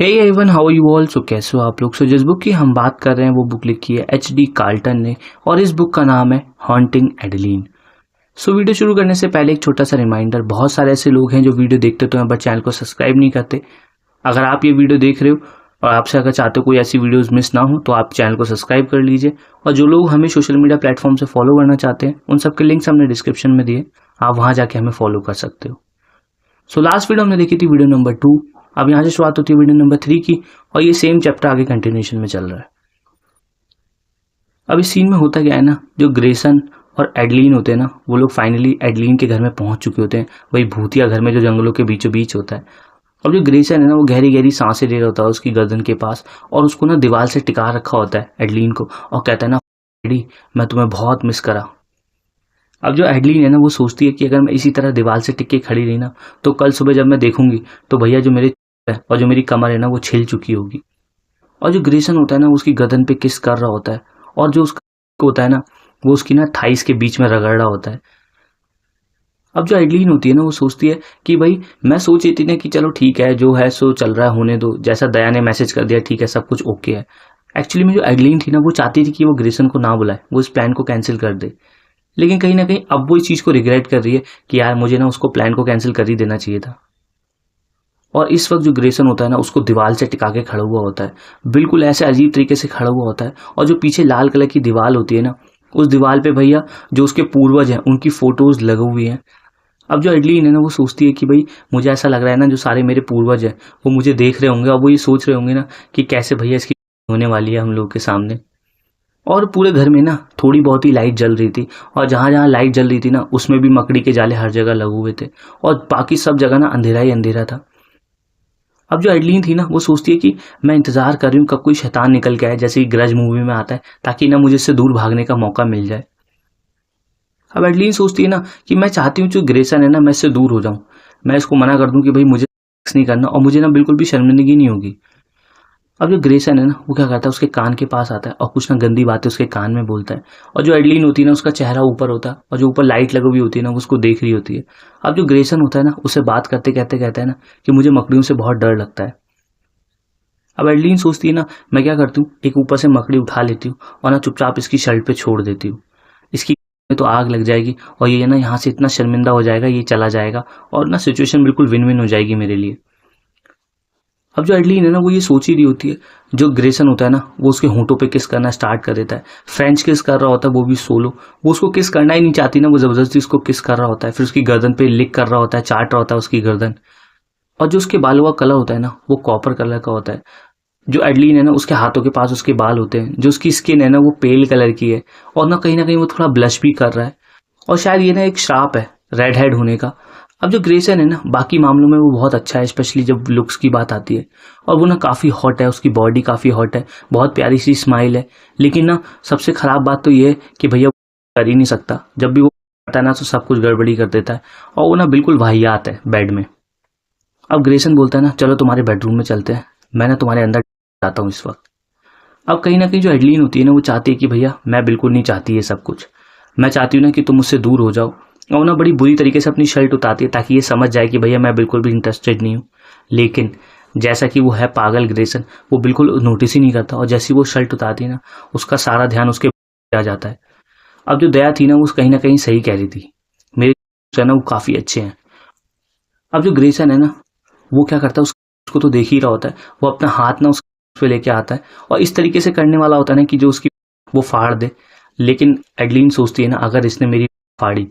Hey everyone, how you all. So कैसे हो आप लोग। सो जिस बुक की हम बात कर रहे हैं वो बुक लिखी है H.D. कार्ल्टन ने और इस बुक का नाम है हॉन्टिंग एडेलीन। सो वीडियो शुरू करने से पहले एक छोटा सा रिमाइंडर, बहुत सारे ऐसे लोग हैं जो वीडियो देखते तो हैं बट चैनल को सब्सक्राइब नहीं करते। अगर आप ये वीडियो देख रहे हो और आपसे अगर चाहते हो कोई ऐसी वीडियोस मिस ना हो तो आप चैनल को सब्सक्राइब कर लीजिए। और जो लोग हमें सोशल मीडिया प्लेटफॉर्म से फॉलो करना चाहते हैं उन सबके लिंक्स हमने डिस्क्रिप्शन में दिए, आप वहाँ जाके हमें फॉलो कर सकते हो। सो लास्ट वीडियो हमने देखी थी वीडियो नंबर 2, अब यहाँ से शुरुआत होती है वीडियो नंबर 3 की और ये सेम चैप्टर आगे कंटिन्यूशन में चल रहा है। अब इस सीन में होता क्या है ना, जो ग्रेसन और एडलीन होते हैं ना, वो लोग फाइनली एडलीन के घर में पहुंच चुके होते हैं, वही भूतिया घर में जो जंगलों के बीचों बीच होता है। अब जो ग्रेसन है ना वो गहरी गहरी सांसें ले रहा होता है उसकी गर्दन के पास और उसको ना दीवार से टिका रखा होता है एडलीन को और कहता है ना, एडी मैं तुम्हें बहुत मिस करा। अब जो एडलीन है ना वो सोचती है कि अगर मैं इसी तरह दीवार से टिक के खड़ी रही ना तो कल सुबह जब मैं देखूंगी तो भैया जो मेरे है और जो मेरी कमर है ना वो छिल चुकी होगी। और जो ग्रेसन होता है ना उसकी गर्दन पे किस कर रहा होता है और जो उसका होता है ना वो उसकी ना थाइस के बीच में रगड़ रहा होता है। अब जो एडलीन होती है ना वो सोचती है कि भाई मैं सोच रही थी ना कि चलो ठीक है जो है सो चल रहा है होने दो, जैसा दया ने मैसेज कर दिया ठीक है सब कुछ ओके है। एक्चुअली में जो एडलीन थी ना वो चाहती थी कि वो ग्रेसन को ना बुलाए, वो इस प्लान को कैंसिल कर दे। लेकिन कहीं ना कहीं अब वो इस चीज़ को रिग्रेट कर रही है कि यार मुझे ना उसको प्लान को कैंसिल कर ही देना चाहिए था। और इस वक्त जो ग्रेसन होता है ना उसको दीवार से टिका के खड़ा हुआ होता है, बिल्कुल ऐसे अजीब तरीके से खड़ा हुआ होता है। और जो पीछे लाल कलर की दीवार होती है ना उस दीवार पे भैया जो उसके पूर्वज हैं उनकी फोटोज लगी हुई हैं। अब जो एडलीन है ना वो सोचती है कि भाई मुझे ऐसा लग रहा है ना जो सारे मेरे पूर्वज हैं वो मुझे देख रहे होंगे और वो ये सोच रहे होंगे ना कि कैसे भैया इसकी होने वाली है हम लोग के सामने। और पूरे घर में ना थोड़ी बहुत ही लाइट जल रही थी और जहाँ जहाँ लाइट जल रही थी ना उसमें भी मकड़ी के जाले हर जगह लगे हुए थे और बाकी सब जगह ना अंधेरा ही अंधेरा था। अब जो एडलीन थी ना वो सोचती है कि मैं इंतजार कर रही हूँ कब कोई शैतान निकल के आए, जैसे कि ग्रज मूवी में आता है, ताकि ना मुझे इससे दूर भागने का मौका मिल जाए। अब एडलीन सोचती है ना कि मैं चाहती हूँ जो ग्रेसन है ना मैं इससे दूर हो जाऊँ, मैं इसको मना कर दूँ कि भाई मुझे नहीं करना और मुझे ना बिल्कुल भी शर्मिंदगी नहीं होगी। अब जो ग्रेसन है ना वो क्या करता है उसके कान के पास आता है और कुछ ना गंदी बातें उसके कान में बोलता है। और जो एडलीन होती है ना उसका चेहरा ऊपर होता है और जो ऊपर लाइट लगी हुई होती है ना वो उसको देख रही होती है। अब जो ग्रेसन होता है ना उससे बात करते कहते कहता है ना कि मुझे मकड़ियों से बहुत डर लगता है। अब एडलीन सोचती है ना मैं क्या करती हूँ, एक ऊपर से मकड़ी उठा लेती हूँ और ना चुपचाप इसकी शर्ट पे छोड़ देती हूँ, इसकी में तो आग लग जाएगी और ये ना यहाँ से इतना शर्मिंदा हो जाएगा, ये चला जाएगा और ना सिचुएशन बिल्कुल विन विन हो जाएगी मेरे लिए। अब जो एडलीन है ना वो ये सोच ही रही होती है, जो ग्रेसन होता है ना वो उसके होंठों पे किस करना स्टार्ट कर देता है, फ्रेंच किस कर रहा होता है वो भी सोलो। वो उसको किस करना ही नहीं चाहती ना, वो जबरदस्ती उसको किस कर रहा होता है, फिर उसकी गर्दन पे लिक कर रहा होता है, चाट रहा होता है उसकी गर्दन। और जो उसके बालों का कलर होता है ना वो कॉपर कलर का होता है। जो एडलीन है ना उसके हाथों के पास उसके बाल होते हैं, जो उसकी स्किन है ना वो पेल कलर की है और ना कहीं वो थोड़ा ब्लश भी कर रहा है और शायद ये ना एक श्राप है रेड हेड होने का। अब जो ग्रेसन है ना बाकी मामलों में वो बहुत अच्छा है, स्पेशली जब लुक्स की बात आती है और वो ना काफ़ी हॉट है, उसकी बॉडी काफ़ी हॉट है, बहुत प्यारी सी स्माइल है। लेकिन ना सबसे ख़राब बात तो ये है कि भैया कर ही नहीं सकता, जब भी वो करता है ना तो सब कुछ गड़बड़ी कर देता है और वो ना बिल्कुल वाहियात है बेड में। अब ग्रेसन बोलता है ना चलो तुम्हारे बेडरूम में चलते हैं, मैं ना तुम्हारे अंदर जाता हूँ इस वक्त। अब कहीं ना कहीं जो एडलीन होती है ना वो चाहती है कि भैया मैं बिल्कुल नहीं चाहती ये सब कुछ, मैं चाहती हूँ ना कि तुम मुझसे दूर हो जाओ। और ना बड़ी बुरी तरीके से अपनी शर्ट उतारती है ताकि ये समझ जाए कि भैया मैं बिल्कुल भी इंटरेस्टेड नहीं हूँ। लेकिन जैसा कि वो है पागल ग्रेसन, वो बिल्कुल नोटिस ही नहीं करता और जैसी वो शर्ट उतारती है ना उसका सारा ध्यान उसके आ जाता है। अब जो दया थी ना वो कहीं ना कहीं सही कह रही थी, मेरे जो है ना वो काफ़ी अच्छे हैं। अब जो ग्रेसन है ना वो क्या करता है उसको तो देख ही रहा होता है, वो अपना हाथ ना उस पे लेके आता है और इस तरीके से करने वाला होता है ना कि जो उसकी वो फाड़ दे। लेकिन एडलीन सोचती है ना अगर इसने मेरी फाड़ी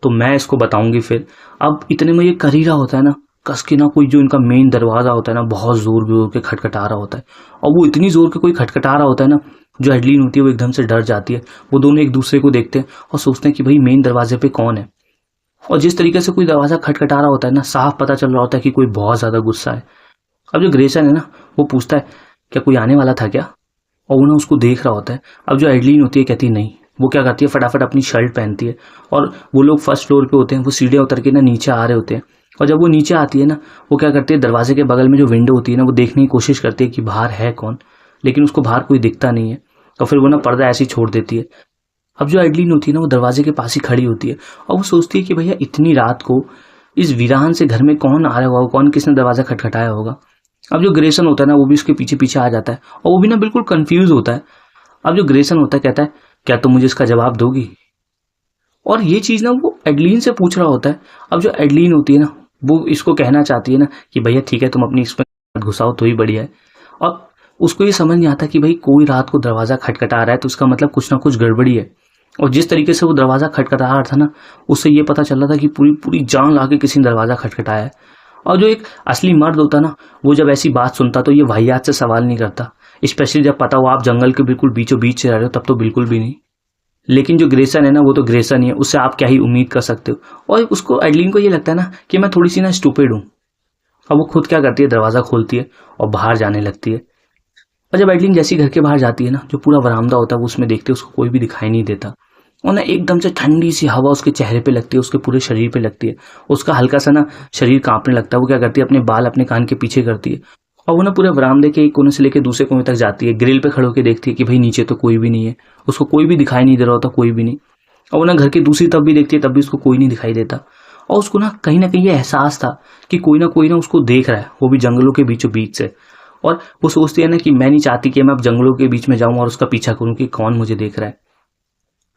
तो मैं इसको बताऊंगी फिर। अब इतने में ये कर ही रहा होता है ना कस के ना कोई जो इनका मेन दरवाजा होता है ना बहुत जोर जोर के खटखटा रहा होता है और वो इतनी जोर के कोई खटखटा रहा होता है ना, जो एडलीन होती है वो एकदम से डर जाती है। वो दोनों एक दूसरे को देखते हैं और सोचते हैं कि भाई मेन दरवाजे पे कौन है। और जिस तरीके से कोई दरवाजा खटखटा रहा होता है ना साफ पता चल रहा होता है कि कोई बहुत ज्यादा गुस्सा है। अब जो ग्रेसन है ना वो पूछता है क्या कोई आने वाला था क्या, और वो ना उसको देख रहा होता है। अब जो एडलीन होती है कहती नहीं, वो क्या करती है फटाफट अपनी शर्ट पहनती है और वो लोग फर्स्ट फ्लोर पे होते हैं, वो सीढ़ियाँ उतर के ना नीचे आ रहे होते हैं। और जब वो नीचे आती है ना वो क्या करती है दरवाजे के बगल में जो विंडो होती है ना वो देखने की कोशिश करती है कि बाहर है कौन, लेकिन उसको बाहर कोई दिखता नहीं है और फिर वो ना पर्दा ऐसे ही छोड़ देती है। अब जो एडलीन होती है ना वो दरवाजे के पास ही खड़ी होती है और वो सोचती है कि भैया इतनी रात को इस वीरान से घर में कौन आ रहा होगा, कौन किसने दरवाजा खटखटाया होगा। अब जो ग्रेसन होता है ना वो भी उसके पीछे पीछे आ जाता है और वो भी ना बिल्कुल कंफ्यूज होता है। अब जो ग्रेसन होता है कहता है क्या तुम मुझे इसका जवाब दोगी, और ये चीज ना वो एडलीन से पूछ रहा होता है। अब जो एडलीन होती है ना वो इसको कहना चाहती है ना कि भैया ठीक है तुम अपनी इसमें घुसाओ तो ही बढ़िया है, और उसको ये समझ नहीं आता कि भाई कोई रात को दरवाजा खटखटा रहा है तो उसका मतलब कुछ ना कुछ गड़बड़ी है। और जिस तरीके से वो दरवाजा खटखटा रहा था ना उससे ये पता चल रहा था कि पूरी पूरी जान ला के किसी ने दरवाजा खटखटाया है। और जो एक असली मर्द होता ना वो जब ऐसी बात सुनता तो ये वाहियात से सवाल नहीं करता, स्पेशली जब पता हो आप जंगल के बिल्कुल बीचों बीच से रह रहे हो तब तो बिल्कुल भी नहीं। लेकिन जो ग्रेसन है ना वो तो ग्रेसन ही है, उससे आप क्या ही उम्मीद कर सकते हो। और उसको एडलिन को ये लगता है ना कि मैं थोड़ी सी ना स्टूपिड हूँ। अब वो खुद क्या करती है दरवाजा खोलती है और बाहर जाने लगती है। और जब एडलिन जैसी घर के बाहर जाती है ना जो पूरा बरामदा होता है वो उसमें देखते उसको कोई भी दिखाई नहीं देता, और ना एकदम से ठंडी सी हवा उसके चेहरे पे लगती है, उसके पूरे शरीर पे लगती है। उसका हल्का सा ना शरीर कांपने लगता है। वो क्या करती है अपने बाल अपने कान के पीछे करती है और वो ना पूरे बरामदे के एक कोने से लेकर दूसरे कोने तक जाती है। ग्रिल पे खड़े होकर देखती है कि भाई नीचे तो कोई भी नहीं है, उसको कोई भी दिखाई नहीं दे रहा होता, कोई भी नहीं। और वो ना घर की दूसरी तरफ भी देखती है तब भी उसको कोई नहीं दिखाई देता। और उसको ना कहीं ये एहसास था कि कोई ना उसको देख रहा है, वो भी जंगलों के बीचों बीच से। और वो सोचती है ना कि मैं नहीं चाहती कि मैं अब जंगलों के बीच में जाऊं और उसका पीछा करूं कि कौन मुझे देख रहा है।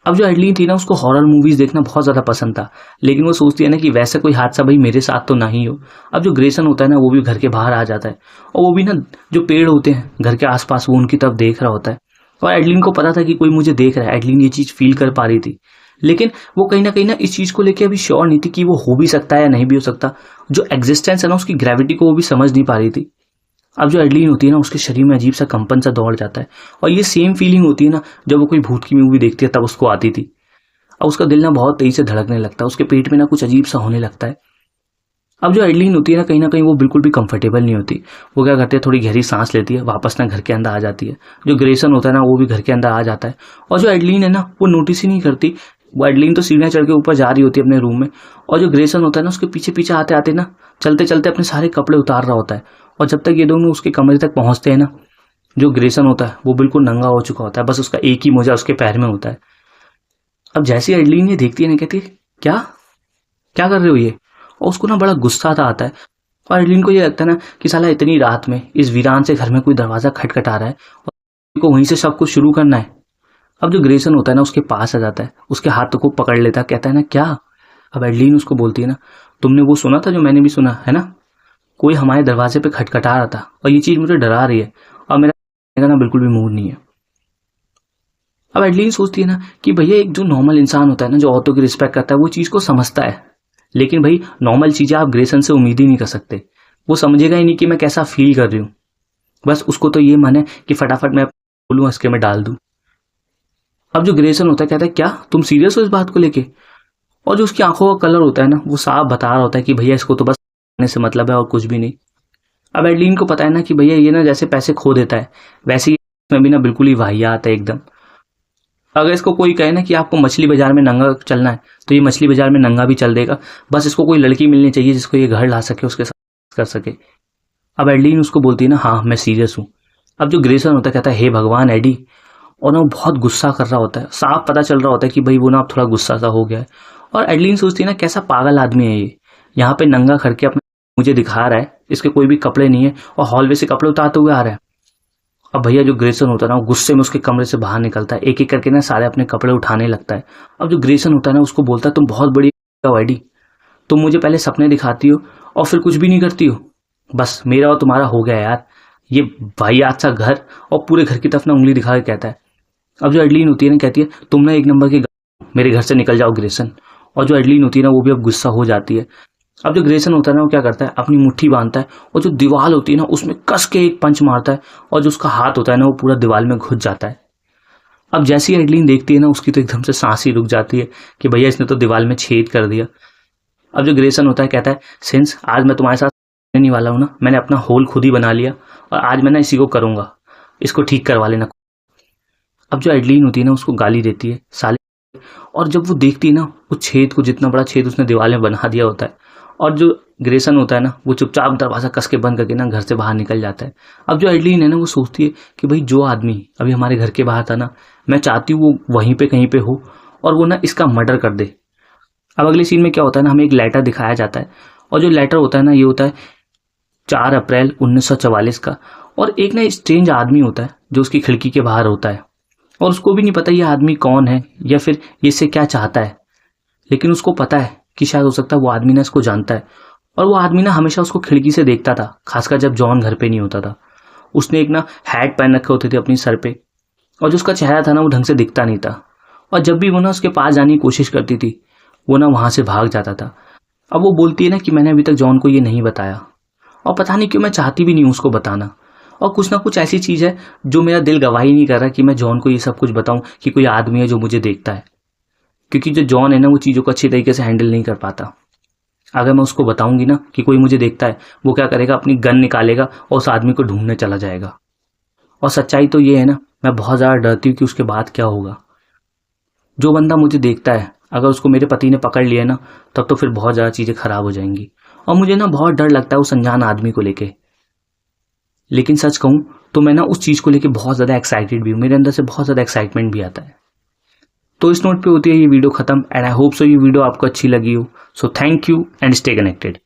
अब जो एडलिन थी ना उसको हॉरर मूवीज देखना बहुत ज्यादा पसंद था, लेकिन वो सोचती है ना कि वैसा कोई हादसा भाई मेरे साथ तो ना ही हो। अब जो ग्रेसन होता है ना वो भी घर के बाहर आ जाता है और वो भी ना जो पेड़ होते हैं घर के आसपास वो उनकी तरफ देख रहा होता है। और एडलिन को पता था कि कोई मुझे देख रहा है, एडलिन ये चीज फील कर पा रही थी, लेकिन वो कहीं ना इस चीज को लेकर अभी श्योर नहीं थी कि वो हो भी सकता है या नहीं भी हो सकता। जो एग्जिस्टेंस है ना उसकी ग्रेविटी को वो भी समझ नहीं पा रही थी। अब जो एडलिन होती है ना उसके शरीर में अजीब सा कंपन सा दौड़ जाता है, और ये सेम फीलिंग होती है ना जब वो कोई भूत की मूवी देखती है तब उसको आती थी। अब उसका दिल ना बहुत तेजी से धड़कने लगता है, उसके पेट में ना कुछ अजीब सा होने लगता है। अब जो एडलिन होती है ना कहीं वो बिल्कुल भी कंफर्टेबल नहीं होती। वो क्या करती है थोड़ी गहरी सांस लेती है, वापस ना घर के अंदर आ जाती है। जो ग्रेसन होता है ना वो भी घर के अंदर आ जाता है, और जो एडलिन है ना वो नोटिस ही नहीं करती। वो एडलिन तो सीढ़ियाँ चढ़ के ऊपर जा रही होती है अपने रूम में, और जो ग्रेसन होता है ना उसके पीछे पीछे आते आते ना चलते चलते अपने सारे कपड़े उतार रहा होता है। और जब तक ये दोनों उसके कमरे तक पहुंचते हैं ना जो ग्रेसन होता है वो बिल्कुल नंगा हो चुका होता है, बस उसका एक ही मोजा उसके पैर में होता है। अब जैसे एडलिन ये देखती है ना कहती है क्या क्या कर रहे हो ये, और उसको ना बड़ा गुस्सा सा आता है। और एडलिन को ये लगता है ना कि साला इतनी रात में इस वीरान से घर में कोई दरवाजा खटखटा रहा है और को वहीं से सब कुछ शुरू करना है। अब जो ग्रेसन होता है ना उसके पास आ जाता है, उसके हाथों को पकड़ लेता है, कहता है ना क्या। अब एडलिन उसको बोलती है ना तुमने वो सुना था जो मैंने भी सुना है ना, कोई हमारे दरवाजे पे खटखटा रहा था और ये चीज मुझे डरा रही है और मेरा ना बिल्कुल भी मूड नहीं है। अब एडलिन सोचती है ना कि भैया एक जो नॉर्मल इंसान होता है ना जो औरतों की रिस्पेक्ट करता है वो चीज को समझता है, लेकिन भाई नॉर्मल चीजें आप ग्रेसन से उम्मीद ही नहीं कर सकते। वो समझेगा ही नहीं कि मैं कैसा फील कर रही हूँ, बस उसको तो ये मन है कि फटाफट मैं बोलूँ इसके में डाल दूं। अब जो ग्रेसन होता है कहता है क्या तुम सीरियस हो इस बात को लेके, और जो उसकी आंखों का कलर होता है ना वो साफ बता रहा होता है कि भैया इसको तो बस करने से मतलब है और कुछ भी नहीं। अब एडलिन को पता है ना कि भैया ये ना जैसे पैसे खो देता है वैसे ही इसमें भी ना बिल्कुल ही वाहियात है एकदम। अगर इसको कोई कहे ना कि आपको मछली बाजार में नंगा चलना है तो ये मछली बाजार में नंगा भी चल देगा, बस इसको कोई लड़की मिलनी चाहिए जिसको ये घर ला सके उसके साथ कर सके। अब एडलिन उसको बोलती है ना हाँ मैं सीरियस हूँ। अब जो ग्रेसन होता है कहता है हे भगवान एडी, और ना वो बहुत गुस्सा कर रहा होता है, साफ पता चल रहा होता है कि भाई वो ना अब थोड़ा गुस्सा सा हो गया है। और एडलिन सोचती है ना कैसा पागल आदमी है ये, यहाँ पे नंगा करके अपने मुझे दिखा रहा है, इसके कोई भी कपड़े नहीं है और हॉलवे से कपड़े उतारते हुए आ रहा है। अब भैया जो ग्रेसन होता है ना वो गुस्से में उसके कमरे से बाहर निकलता है, एक एक करके ना सारे अपने कपड़े उठाने लगता है। अब जो ग्रेसन होता है ना उसको बोलता है तुम बहुत बड़ी हो एडी, तुम मुझे पहले सपने दिखाती हो और फिर कुछ भी नहीं करती हो, बस मेरा और तुम्हारा हो गया यार। ये वाहियात सा घर, और पूरे घर की तरफ ना उंगली दिखा के कहता है। अब जो एडलिन होती है ना कहती है तुम ना एक नंबर की मेरे घर से निकल जाओ ग्रेसन। और जो एडलिन होती है ना वो भी अब गुस्सा हो जाती है। अब जो ग्रेसन होता है ना वो क्या करता है अपनी मुट्ठी बांधता है और जो दीवार होती है ना उसमें कस के एक पंच मारता है, और जो उसका हाथ होता है ना वो पूरा दीवार में घुस जाता है। अब जैसी एडलिन देखती है ना उसकी तो एकदम से सांस ही रुक जाती है कि भैया इसने तो दीवार में छेद कर दिया। अब जो ग्रेसन होता है कहता है सिंस आज मैं तुम्हारे साथ नहीं वाला हूँ ना, मैंने अपना होल खुद ही बना लिया और आज मैं ना इसी को करूंगा, इसको ठीक करवा लेना। अब जो एडलिन होती है ना उसको गाली देती है साले, और जब वो देखती है ना वो छेद को, जितना बड़ा छेद उसने दीवार में बना दिया होता है, और जो ग्रेसन होता है ना वो चुपचाप दरवाजा कस के बंद करके ना घर से बाहर निकल जाता है। अब जो एडलिन है ना वो सोचती है कि भाई जो आदमी अभी हमारे घर के बाहर था ना, मैं चाहती हूँ वो वहीं पे कहीं पे हो और वो ना इसका मर्डर कर दे। अब अगले सीन में क्या होता है ना हमें एक लेटर दिखाया जाता है, और जो लेटर होता है ना ये होता है 4 अप्रैल 1944 का। और एक ना स्ट्रेंज आदमी होता है जो उसकी खिड़की के बाहर होता है और उसको भी नहीं पता ये आदमी कौन है या फिर ये इससे क्या चाहता है, लेकिन उसको पता है कि शायद हो सकता है वो आदमी ना इसको जानता है। और वो आदमी ना हमेशा उसको खिड़की से देखता था, खासकर जब जॉन घर पे नहीं होता था। उसने एक ना हैट पहन रखे होते थे अपनी सर पे और जो उसका चेहरा था ना वो ढंग से दिखता नहीं था। और जब भी वो ना उसके पास जाने की कोशिश करती थी वो ना वहां से भाग जाता था। अब वो बोलती है ना कि मैंने अभी तक जॉन को ये नहीं बताया और पता नहीं क्यों मैं चाहती भी नहीं हूँ उसको बताना। और कुछ ना कुछ ऐसी चीज़ है जो मेरा दिल गवाही नहीं कर रहा कि मैं जॉन को ये सब कुछ बताऊं कि कोई आदमी है जो मुझे देखता है, क्योंकि जो जॉन है ना वो चीज़ों को अच्छी तरीके से हैंडल नहीं कर पाता। अगर मैं उसको बताऊंगी ना कि कोई मुझे देखता है, वो क्या करेगा, अपनी गन निकालेगा और उस आदमी को ढूंढने चला जाएगा। और सच्चाई तो ये है ना, मैं बहुत ज़्यादा डरती हूँ कि उसके बाद क्या होगा। जो बंदा मुझे देखता है अगर उसको मेरे पति ने पकड़ लिया ना, तब तो फिर बहुत ज़्यादा चीज़ें खराब हो जाएंगी। और मुझे ना बहुत डर लगता है उस अनजान आदमी को लेके। लेकिन सच कहूँ तो मैं ना उस चीज़ को लेके बहुत ज़्यादा एक्साइटेड भी हूँ, मेरे अंदर से बहुत ज़्यादा एक्साइटमेंट भी आता है। तो इस नोट पे होती है ये वीडियो खत्म एंड आई होप सो ये वीडियो आपको अच्छी लगी हो। So thank you and stay connected.